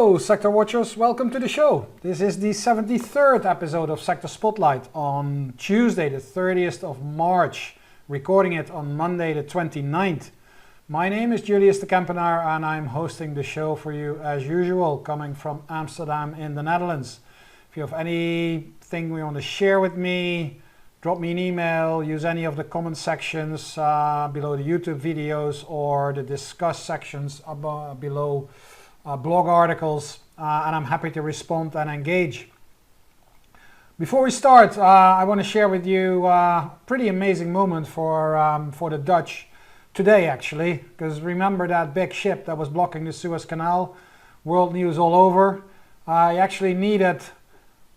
Hello Sector Watchers, welcome to the show. This is the 73rd episode of Sector Spotlight on Tuesday the 30th of March, recording it on Monday the 29th. My name is Julius de Kempenaer and I'm hosting the show for you as usual, coming from Amsterdam in the Netherlands. If you have anything you want to share with me, drop me an email, use any of the comment sections below the YouTube videos or the discuss sections below blog articles, and I'm happy to respond and engage. Before we start, I want to share with you a pretty amazing moment for the Dutch today, actually, because remember that big ship that was blocking the Suez Canal, world news all over. I actually needed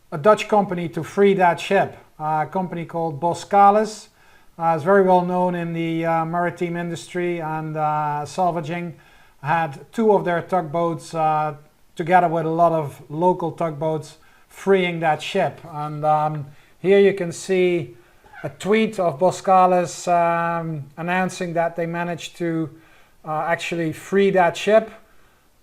a Dutch company to free that ship, a company called Boskalis. It's very well known in the maritime industry and salvaging. Had two of their tugboats together with a lot of local tugboats freeing that ship. And here you can see a tweet of Boskalis announcing that they managed to actually free that ship.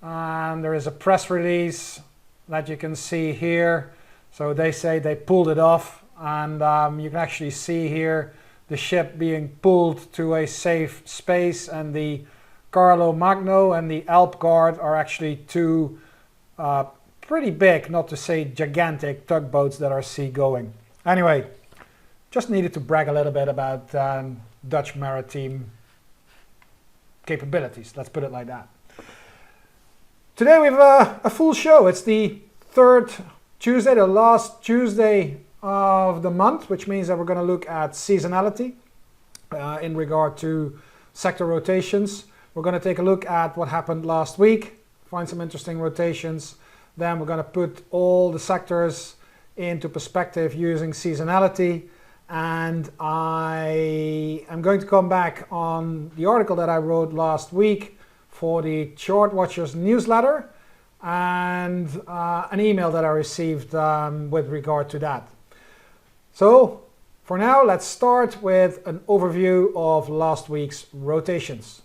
And there is a press release that you can see here. So they say they pulled it off, and you can actually see here the ship being pulled to a safe space, and the Carlo Magno and the Alpguard are actually two pretty big, not to say gigantic, tugboats that are seagoing. Anyway, just needed to brag a little bit about Dutch maritime capabilities, let's put it like that. Today we have a full show. It's the third Tuesday, the last Tuesday of the month, which means that we're going to look at seasonality in regard to sector rotations. We're going to take a look at what happened last week, find some interesting rotations. Then we're going to put all the sectors into perspective using seasonality. And I am going to come back on the article that I wrote last week for the Chart Watchers newsletter and an email that I received with regard to that. So for now, let's start with an overview of last week's rotations.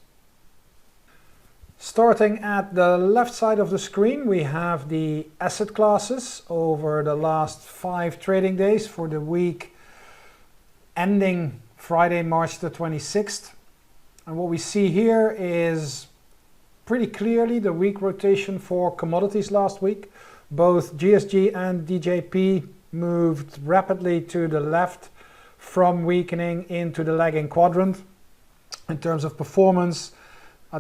Starting at the left side of the screen, we have the asset classes over the last 5 trading days for the week ending Friday, March the 26th. And what we see here is pretty clearly the week rotation for commodities last week. Both GSG and DJP moved rapidly to the left from weakening into the lagging quadrant. In terms of performance,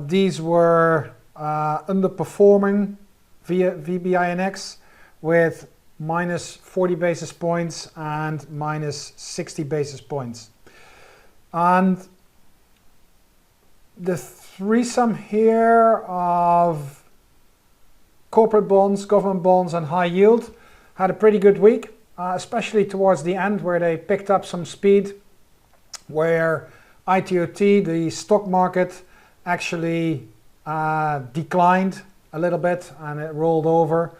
these were underperforming via VBINX with minus 40 basis points and minus 60 basis points. And the threesome here of corporate bonds, government bonds and high yield had a pretty good week, especially towards the end where they picked up some speed, where ITOT, the stock market, actually declined a little bit and it rolled over.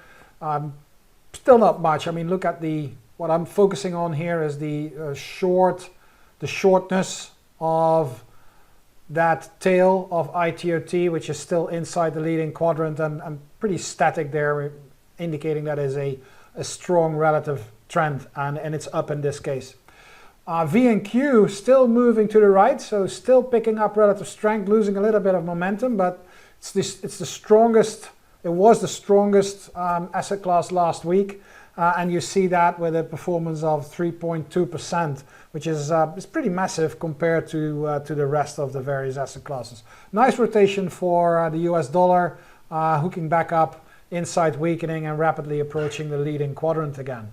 Still not much. I mean, look at what I'm focusing on here is the shortness of that tail of ITOT, which is still inside the leading quadrant and pretty static there, indicating that is a strong relative trend, and it's up in this case. VNQ still moving to the right, so still picking up relative strength, losing a little bit of momentum, but it's the strongest. It was the strongest asset class last week, and you see that with a performance of 3.2%, which is pretty massive compared to the rest of the various asset classes. Nice rotation for the US dollar, hooking back up inside weakening and rapidly approaching the leading quadrant again.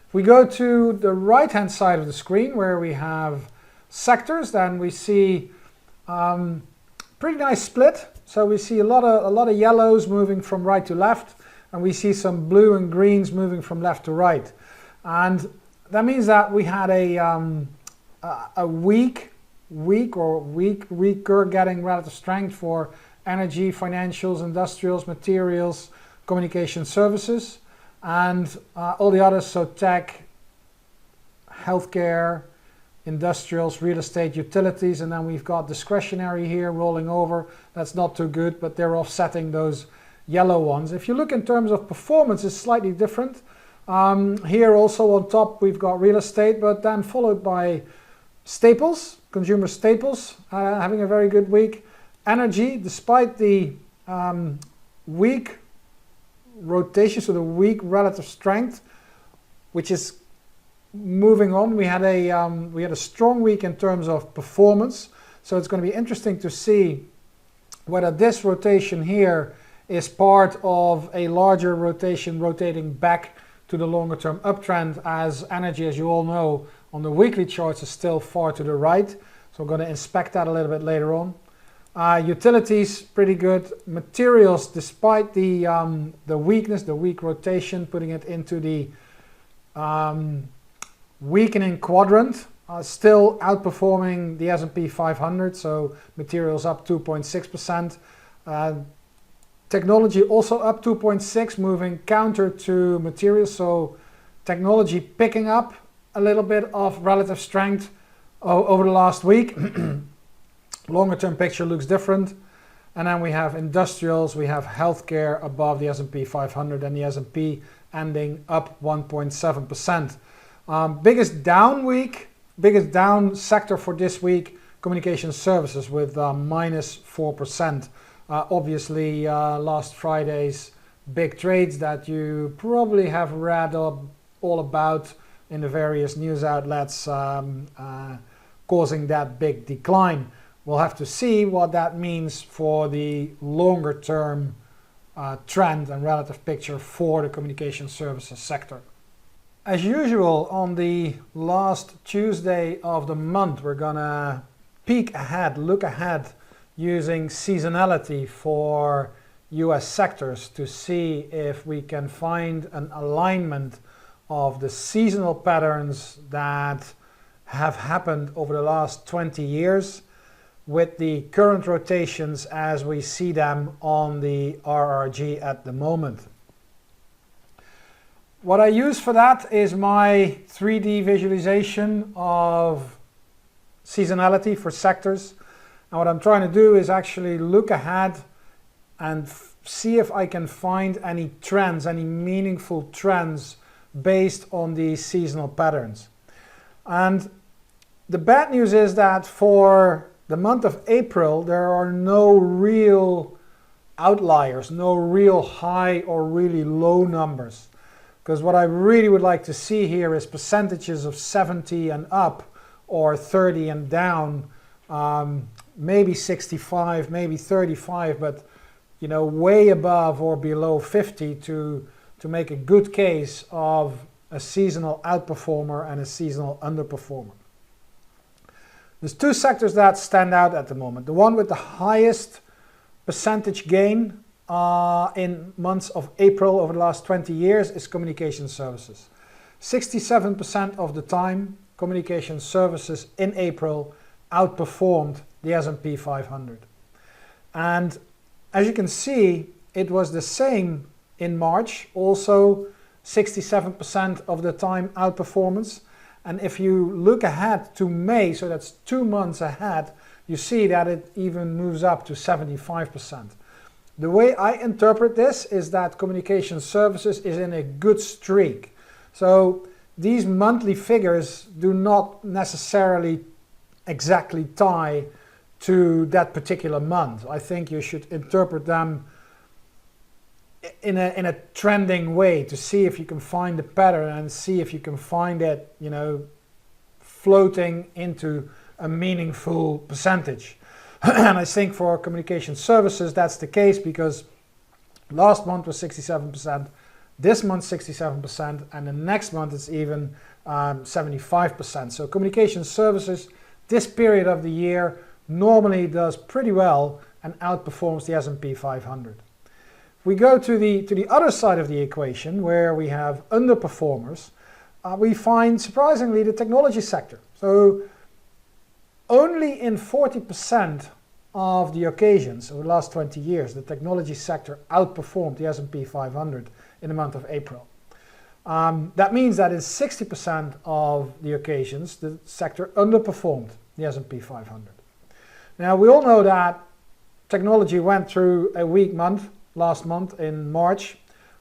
If we go to the right-hand side of the screen where we have sectors, then we see pretty nice split. So we see a lot of yellows moving from right to left, and we see some blue and greens moving from left to right. And that means that we had a weaker getting relative strength for energy, financials, industrials, materials, communication services. And all the others, so tech, healthcare, industrials, real estate, utilities, and then we've got discretionary here rolling over. That's not too good, but they're offsetting those yellow ones. If you look in terms of performance, it's slightly different. Here also on top we've got real estate, but then followed by staples, consumer staples, having a very good week. Energy, despite the weak rotation, so the weak relative strength, which is moving on. We had a strong week in terms of performance, so it's going to be interesting to see whether this rotation here is part of a larger rotation rotating back to the longer term uptrend, as energy, as you all know, on the weekly charts is still far to the right. So we're going to inspect that a little bit later on. Utilities, pretty good. Materials, despite the weakness, the weak rotation, putting it into the weakening quadrant, still outperforming the S&P 500. So materials up 2.6%. Technology also up 2.6, moving counter to materials. So technology picking up a little bit of relative strength over the last week. Longer term picture looks different. And then we have industrials, we have healthcare above the S&P 500, and the S&P ending up 1.7%. Biggest down sector for this week, communication services with minus 4%. Obviously, last Friday's big trades that you probably have read all about in the various news outlets causing that big decline. We'll have to see what that means for the longer term trend and relative picture for the communication services sector. As usual, on the last Tuesday of the month, we're gonna peek ahead, look ahead, using seasonality for US sectors to see if we can find an alignment of the seasonal patterns that have happened over the last 20 years with the current rotations as we see them on the RRG at the moment. What I use for that is my 3D visualization of seasonality for sectors. And what I'm trying to do is actually look ahead and see if I can find any trends, any meaningful trends based on these seasonal patterns. And the bad news is that for the month of April, there are no real outliers, no real high or really low numbers. Because what I really would like to see here is percentages of 70 and up or 30 and down, maybe 65, maybe 35, but you know, way above or below 50 to make a good case of a seasonal outperformer and a seasonal underperformer. There's two sectors that stand out at the moment. The one with the highest percentage gain in months of April over the last 20 years is communication services. 67% of the time, communication services in April outperformed the S&P 500. And as you can see, it was the same in March, also 67% of the time outperformance. And if you look ahead to May, so that's 2 months ahead, you see that it even moves up to 75%. The way I interpret this is that communication services is in a good streak. So these monthly figures do not necessarily exactly tie to that particular month. I think you should interpret them in a trending way to see if you can find the pattern and see if you can find it, you know, floating into a meaningful percentage. And I think for communication services that's the case, because last month was 67%, this month 67%, and the next month it's even 75%. So communication services this period of the year normally does pretty well and outperforms the S&P 500. If we go to the other side of the equation, where we have underperformers, we find surprisingly the technology sector. So only in 40% of the occasions over the last 20 years, the technology sector outperformed the S&P 500 in the month of April. That means that in 60% of the occasions, the sector underperformed the S&P 500. Now, we all know that technology went through a weak month last month in March.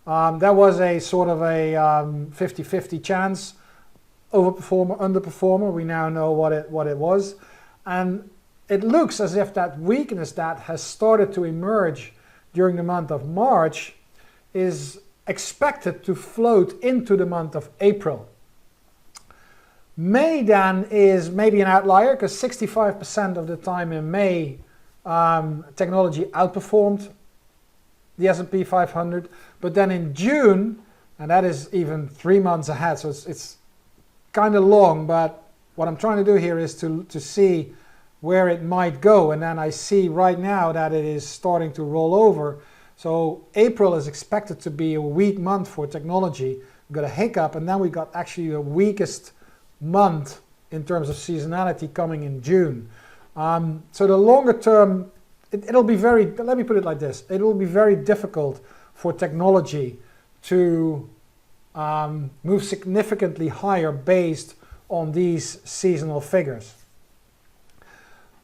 That was a sort of a 50-50 chance, overperformer, underperformer. We now know what it was. And it looks as if that weakness that has started to emerge during the month of March is expected to float into the month of April. May then is maybe an outlier because 65% of the time in May technology outperformed the S&P 500, but then in June, and that is even 3 months ahead, so it's kind of long, but what I'm trying to do here is to see where it might go, and then I see right now that it is starting to roll over. So April is expected to be a weak month for technology. We've got a hiccup, and then we got actually the weakest month in terms of seasonality coming in June. So the longer term, it'll be very, let me put it like this, it'll be very difficult for technology to move significantly higher based on these seasonal figures.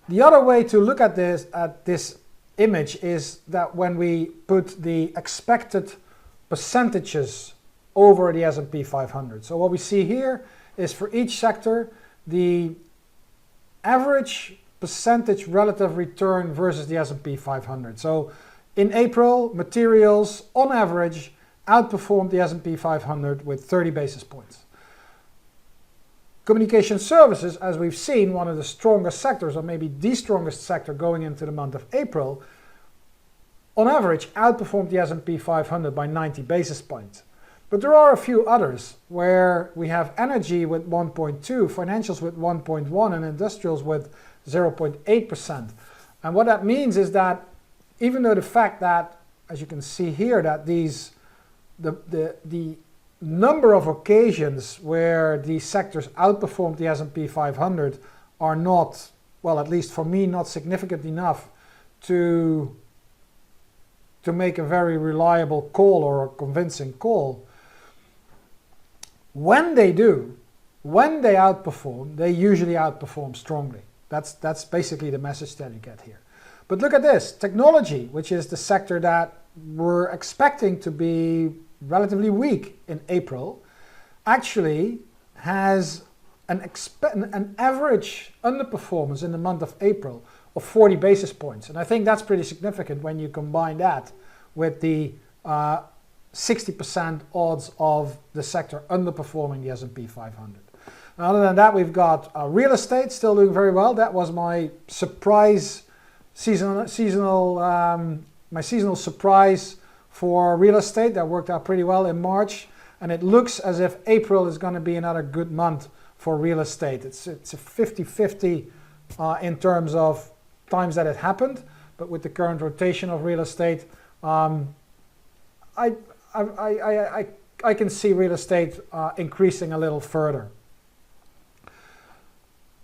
The other way to look at this image is that when we put the expected percentages over the S&P 500. So what we see here is for each sector, the average percentage relative return versus the S&P 500. So in April, materials on average outperformed the S&P 500 with 30 basis points. Communication services, as we've seen, one of the strongest sectors, or maybe the strongest sector going into the month of April, on average outperformed the S&P 500 by 90 basis points. But there are a few others where we have energy with 1.2, financials with 1.1, and industrials with 0.8%. And what that means is that even though the fact that, as you can see here, that the number of occasions where these sectors outperformed the S&P 500 are not, well, at least for me, not significant enough to make a very reliable call or a convincing call. When they do, when they outperform, they usually outperform strongly. That's basically the message that you get here. But look at this, technology, which is the sector that we're expecting to be relatively weak in April, actually has an average underperformance in the month of April of 40 basis points. And I think that's pretty significant when you combine that with the 60% odds of the sector underperforming the S&P 500. And other than that, we've got real estate still doing very well. That was my surprise seasonal surprise for real estate. That worked out pretty well in March, and it looks as if April is going to be another good month for real estate. It's a 50-50 in terms of times that it happened, but with the current rotation of real estate, I can see real estate increasing a little further.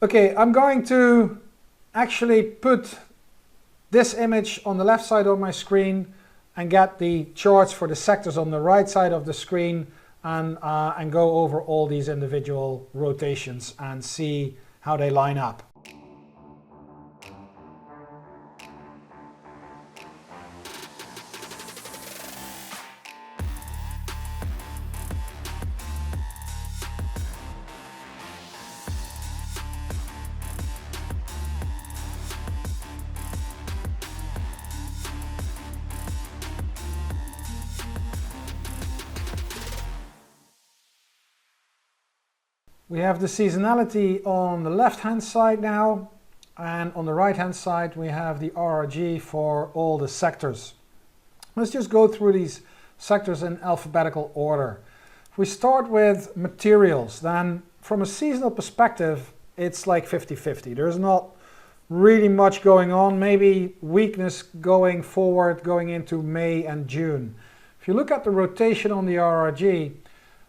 Okay, I'm going to actually put this image on the left side of my screen and get the charts for the sectors on the right side of the screen and go over all these individual rotations and see how they line up. We have the seasonality on the left-hand side now, and on the right-hand side we have the RRG for all the sectors. Let's just go through these sectors in alphabetical order. If we start with materials, then from a seasonal perspective, it's like 50-50. There's not really much going on, maybe weakness going forward, going into May and June. If you look at the rotation on the RRG,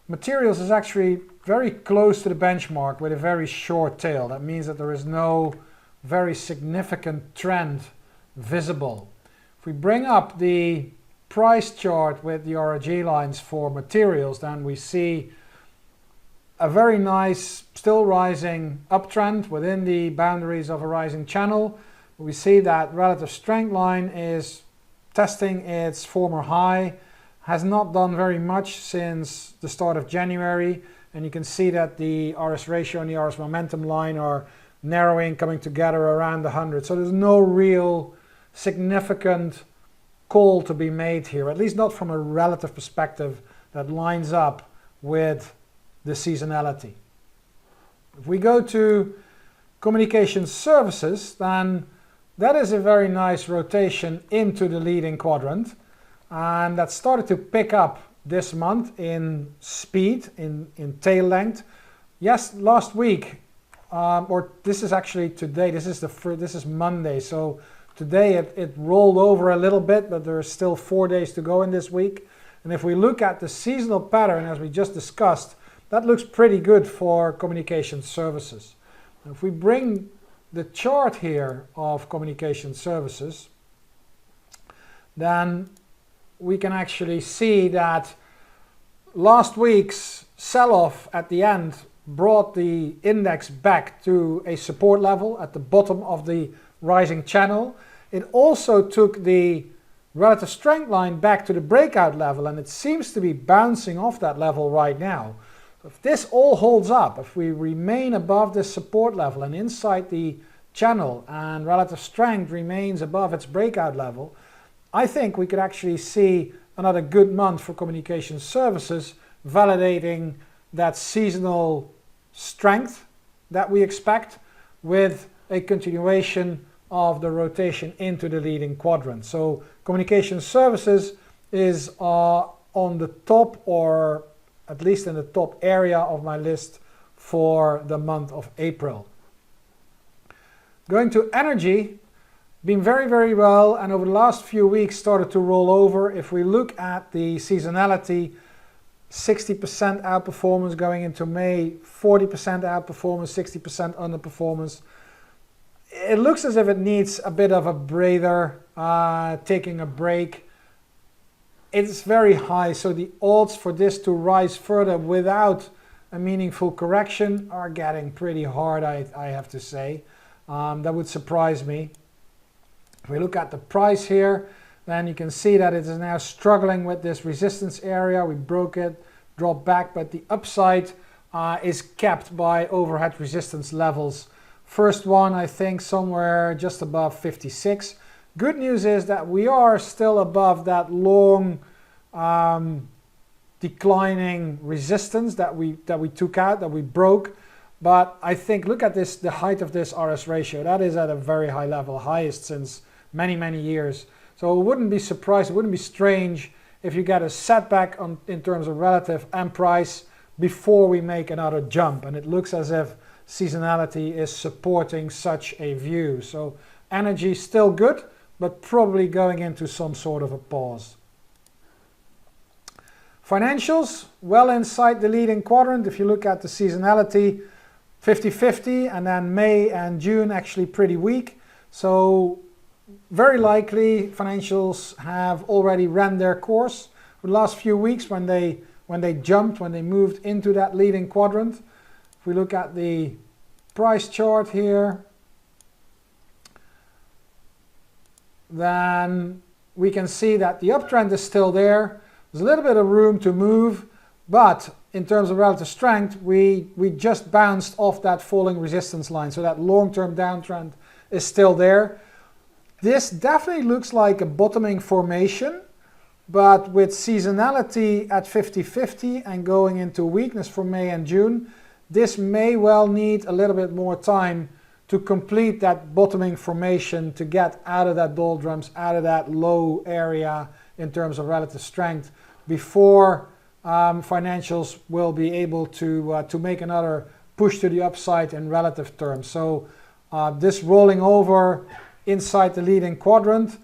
materials is actually very close to the benchmark with a very short tail. That means that there is no very significant trend visible. If we bring up the price chart with the RRG lines for materials, then we see a very nice, still rising uptrend within the boundaries of a rising channel. We see that relative strength line is testing its former high, has not done very much since the start of January, and you can see that the RS ratio and the RS momentum line are narrowing, coming together around 100. So there's no real significant call to be made here, at least not from a relative perspective that lines up with the seasonality. If we go to communication services, then that is a very nice rotation into the leading quadrant, and that started to pick up this month in speed, in tail length. Yes, last week, or this is actually today, this is Monday, so today it rolled over a little bit, but there's still 4 days to go in this week. And if we look at the seasonal pattern, as we just discussed, that looks pretty good for communication services. If we bring the chart here of communication services, then we can actually see that last week's sell-off at the end brought the index back to a support level at the bottom of the rising channel. It also took the relative strength line back to the breakout level, and it seems to be bouncing off that level right now. If this all holds up, if we remain above this support level and inside the channel and relative strength remains above its breakout level, I think we could actually see another good month for communication services, validating that seasonal strength that we expect with a continuation of the rotation into the leading quadrant. So communication services is on the top, or at least in the top area of my list for the month of April. Going to energy, been very, very well, and over the last few weeks started to roll over. If we look at the seasonality, 60% outperformance going into May, 40% outperformance, 60% underperformance. It looks as if it needs a bit of a breather, taking a break. It's very high, so the odds for this to rise further without a meaningful correction are getting pretty hard, I have to say. That would surprise me. If we look at the price here, then you can see that it is now struggling with this resistance area. We broke it, dropped back, but the upside is capped by overhead resistance levels. First one, I think, somewhere just above 56. Good news is that we are still above that long declining resistance that we took out, that we broke. But I think, look at this, the height of this RS ratio. That is at a very high level, highest since many, many years. So it wouldn't be surprised, it wouldn't be strange if you get a setback in terms of relative and price before we make another jump. And it looks as if seasonality is supporting such a view. So energy still good, but probably going into some sort of a pause. Financials, well inside the leading quadrant. If you look at the seasonality, 50-50, and then May and June actually pretty weak. So very likely financials have already ran their course for the last few weeks when they jumped, when they moved into that leading quadrant. If we look at the price chart here, then we can see that the uptrend is still there. There's a little bit of room to move, but in terms of relative strength, we just bounced off that falling resistance line. So that long-term downtrend is still there. This definitely looks like a bottoming formation, but with seasonality at 50-50 and going into weakness for May and June, this may well need a little bit more time to complete that bottoming formation, to get out of that doldrums, out of that low area in terms of relative strength, before financials will be able to make another push to the upside in relative terms. So this rolling over inside the leading quadrant,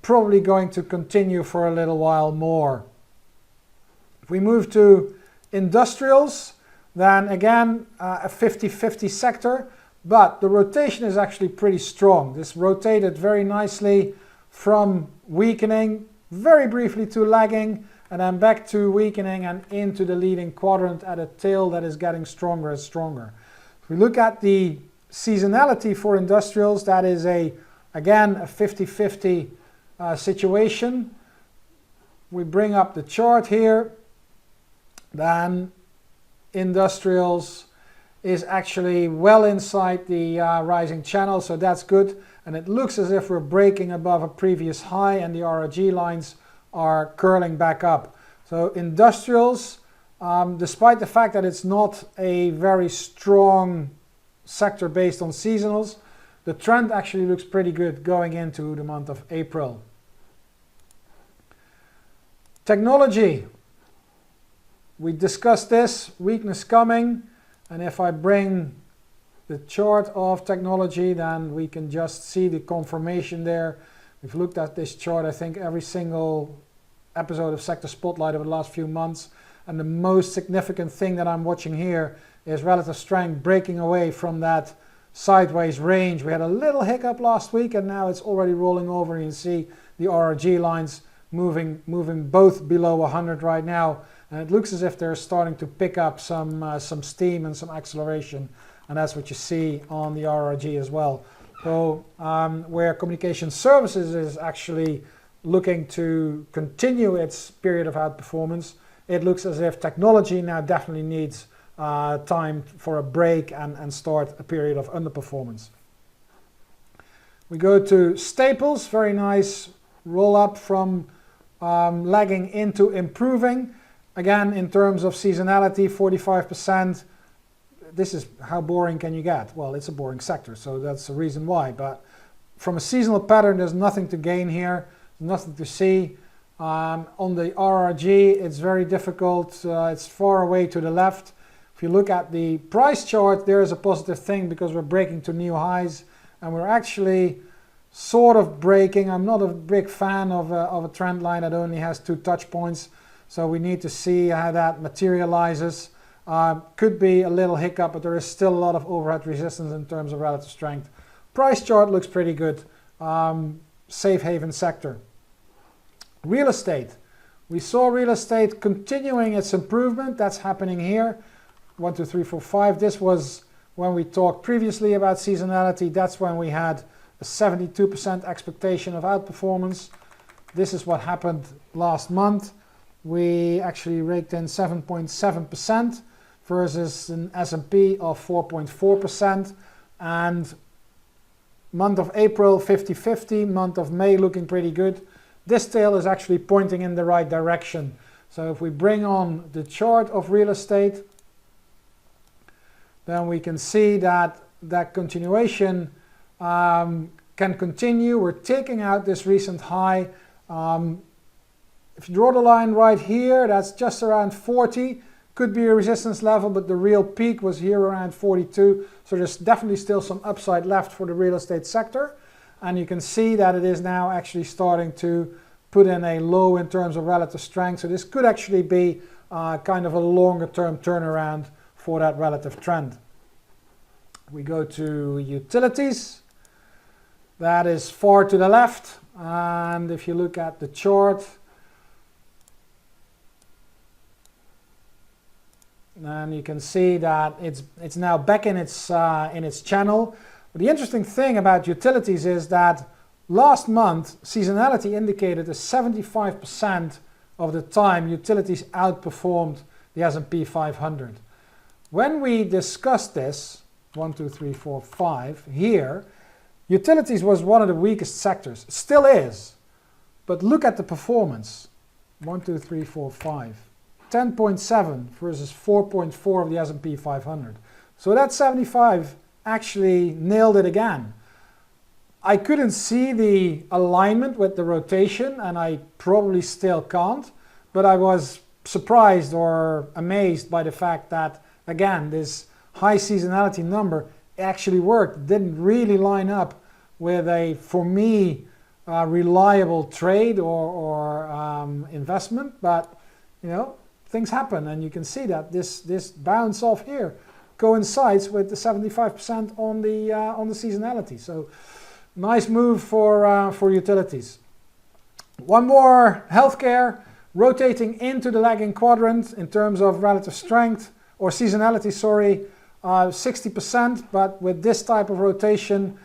probably going to continue for a little while more. If we move to industrials, then again a 50-50 sector, but the rotation is actually pretty strong. This rotated very nicely from weakening very briefly to lagging, and then back to weakening and into the leading quadrant at a tail that is getting stronger and stronger. If we look at the seasonality for industrials, that is again a 50-50 situation. We bring up the chart here, then industrials is actually well inside the rising channel, so that's good. And it looks as if we're breaking above a previous high and the RRG lines are curling back up. So industrials, despite the fact that it's not a very strong sector based on seasonals, the trend actually looks pretty good going into the month of April. Technology, we discussed this, weakness coming, and if I bring the chart of technology, then we can just see the confirmation there. We've looked at this chart, I think, every single episode of Sector Spotlight over the last few months, and the most significant thing that I'm watching here is relative strength breaking away from that sideways range. We had a little hiccup last week, and now it's already rolling over, and you can see the RRG lines moving both below 100 right now, and it looks as if they're starting to pick up some steam and some acceleration, and that's what you see on the RRG as well. So where communication services is actually looking to continue its period of outperformance, it looks as if technology now definitely needs time for a break and start a period of underperformance. We go to staples, very nice roll up from lagging into improving. Again, in terms of seasonality, 45%. This is how boring can you get? Well, it's a boring sector, so that's the reason why. But from a seasonal pattern, there's nothing to gain here, nothing to see. On the RRG, it's very difficult. It's far away to the left. If you look at the price chart, there is a positive thing because we're breaking to new highs, and we're actually sort of breaking. I'm not a big fan of a trend line that only has 2 touch points, so we need to see how that materializes. Could be a little hiccup, but there is still a lot of overhead resistance in terms of relative strength. Price chart looks pretty good. Safe haven sector. Real estate. We saw real estate continuing its improvement. That's happening here. 1, 2, 3, 4, 5. This was when we talked previously about seasonality. That's when we had a 72% expectation of outperformance. This is what happened last month. We actually raked in 7.7% versus an S&P of 4.4%. And month of April, 50-50. Month of May looking pretty good. This tail is actually pointing in the right direction. So if we bring on the chart of real estate, then we can see that that continuation can continue. We're taking out this recent high. If you draw the line right here, that's just around 40. Could be a resistance level, but the real peak was here around 42. So there's definitely still some upside left for the real estate sector. And you can see that it is now actually starting to put in a low in terms of relative strength. So this could actually be kind of a longer term turnaround for that relative trend. We go to utilities. That is far to the left. And if you look at the chart, and you can see that it's now back in its channel. But the interesting thing about utilities is that last month seasonality indicated that 75% of the time utilities outperformed the S&P 500. When we discussed this, 1, 2, 3, 4, 5 here, utilities was one of the weakest sectors. It still is, but look at the performance. 1, 2, 3, 4, 5. 10.7 versus 4.4 of the S&P 500. So that 75 actually nailed it again. I couldn't see the alignment with the rotation, and I probably still can't, but I was surprised or amazed by the fact that, again, this high seasonality number actually worked. It didn't really line up with a, for me, reliable trade or investment, but you know, things happen, and you can see that this bounce off here coincides with the 75% on the seasonality. So nice move for utilities. One more, healthcare, rotating into the lagging quadrant in terms of relative strength or seasonality, sorry, 60%. But with this type of rotation,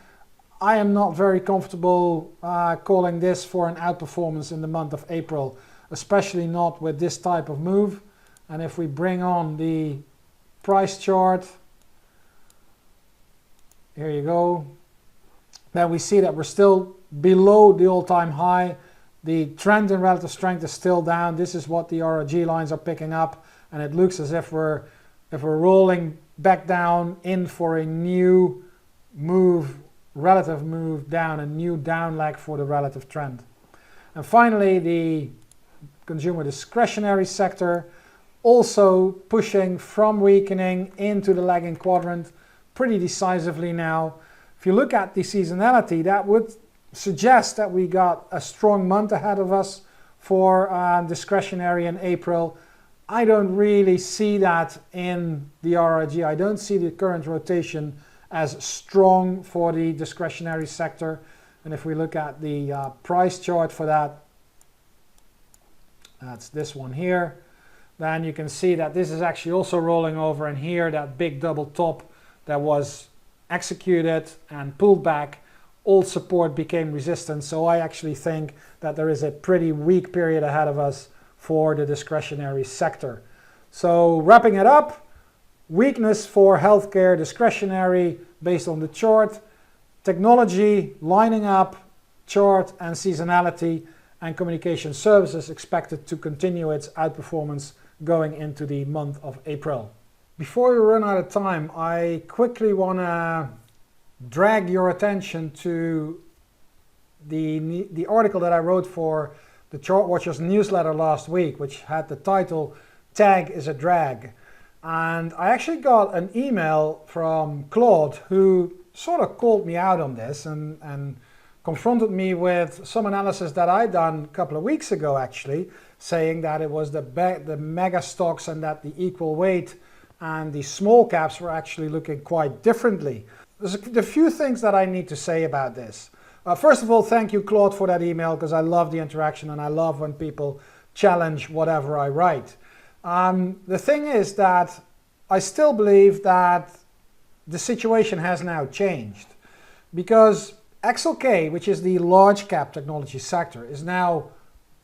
I am not very comfortable calling this for an outperformance in the month of April, especially not with this type of move. And if we bring on the price chart, here you go, then we see that we're still below the all-time high. The trend in relative strength is still down. This is what the RRG lines are picking up, and it looks as if we're rolling back down in for a new move, relative move down, a new down leg for the relative trend. And finally, the consumer discretionary sector also pushing from weakening into the lagging quadrant pretty decisively now. If you look at the seasonality, that would suggest that we got a strong month ahead of us for discretionary in April. I don't really see that in the RRG. I don't see the current rotation as strong for the discretionary sector. And if we look at the price chart for that, that's this one here, then you can see that this is actually also rolling over, and here that big double top that was executed and pulled back, old support became resistance. So I actually think that there is a pretty weak period ahead of us for the discretionary sector. So wrapping it up, weakness for healthcare discretionary based on the chart, technology lining up, chart and seasonality, and communication services expected to continue its outperformance going into the month of April. Before we run out of time, I quickly want to drag your attention to the article that I wrote for the Chart Watchers newsletter last week, which had the title "Tag is a Drag." And I actually got an email from Claude, who sort of called me out on this and confronted me with some analysis that I'd done a couple of weeks ago, actually, saying that it was the mega stocks and that the equal weight and the small caps were actually looking quite differently. There's a few things that I need to say about this. First of all, thank you, Claude, for that email, because I love the interaction and I love when people challenge whatever I write. The thing is that I still believe that the situation has now changed, because XLK, which is the large cap technology sector, is now,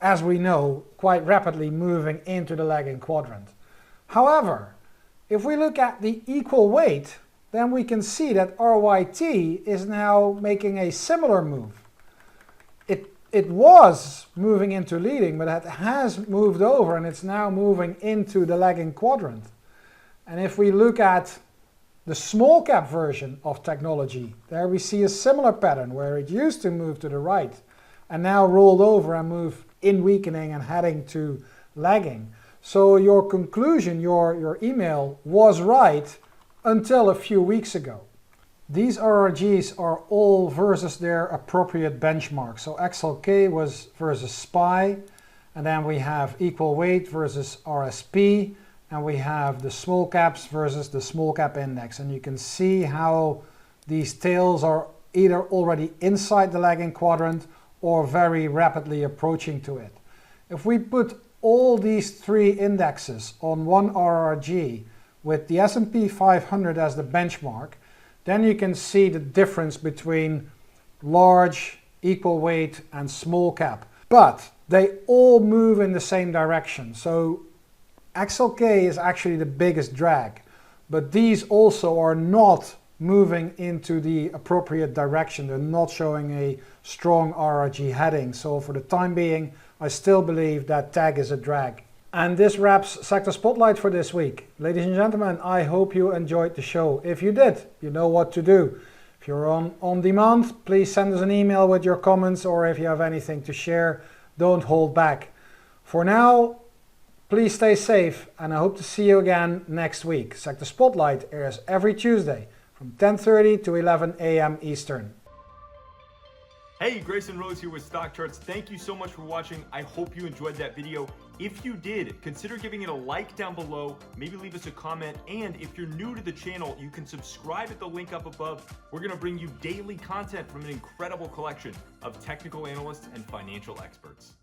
as we know, quite rapidly moving into the lagging quadrant. However, if we look at the equal weight, then we can see that RYT is now making a similar move. It was moving into leading, but it has moved over and it's now moving into the lagging quadrant. And if we look at the small cap version of technology, there we see a similar pattern where it used to move to the right and now rolled over and moved in weakening and heading to lagging. So your conclusion, your email was right until a few weeks ago. These RRGs are all versus their appropriate benchmark. So XLK was versus SPY, and then we have equal weight versus RSP, and we have the small caps versus the small cap index. And you can see how these tails are either already inside the lagging quadrant or very rapidly approaching to it. If we put all these three indexes on one RRG with the S&P 500 as the benchmark, then you can see the difference between large, equal weight and small cap. But they all move in the same direction. So XLK is actually the biggest drag, but these also are not moving into the appropriate direction. They're not showing a strong RRG heading. So for the time being, I still believe that tag is a drag. And this wraps Sector Spotlight for this week. Ladies and gentlemen, I hope you enjoyed the show. If you did, you know what to do. If you're on demand, please send us an email with your comments, or if you have anything to share, don't hold back. For now, please stay safe, and I hope to see you again next week. Sector Spotlight airs every Tuesday from 10:30 to 11 a.m. Eastern. Hey, Grayson Rose here with StockCharts. Thank you so much for watching. I hope you enjoyed that video. If you did, consider giving it a like down below, maybe leave us a comment, and if you're new to the channel, you can subscribe at the link up above. We're gonna bring you daily content from an incredible collection of technical analysts and financial experts.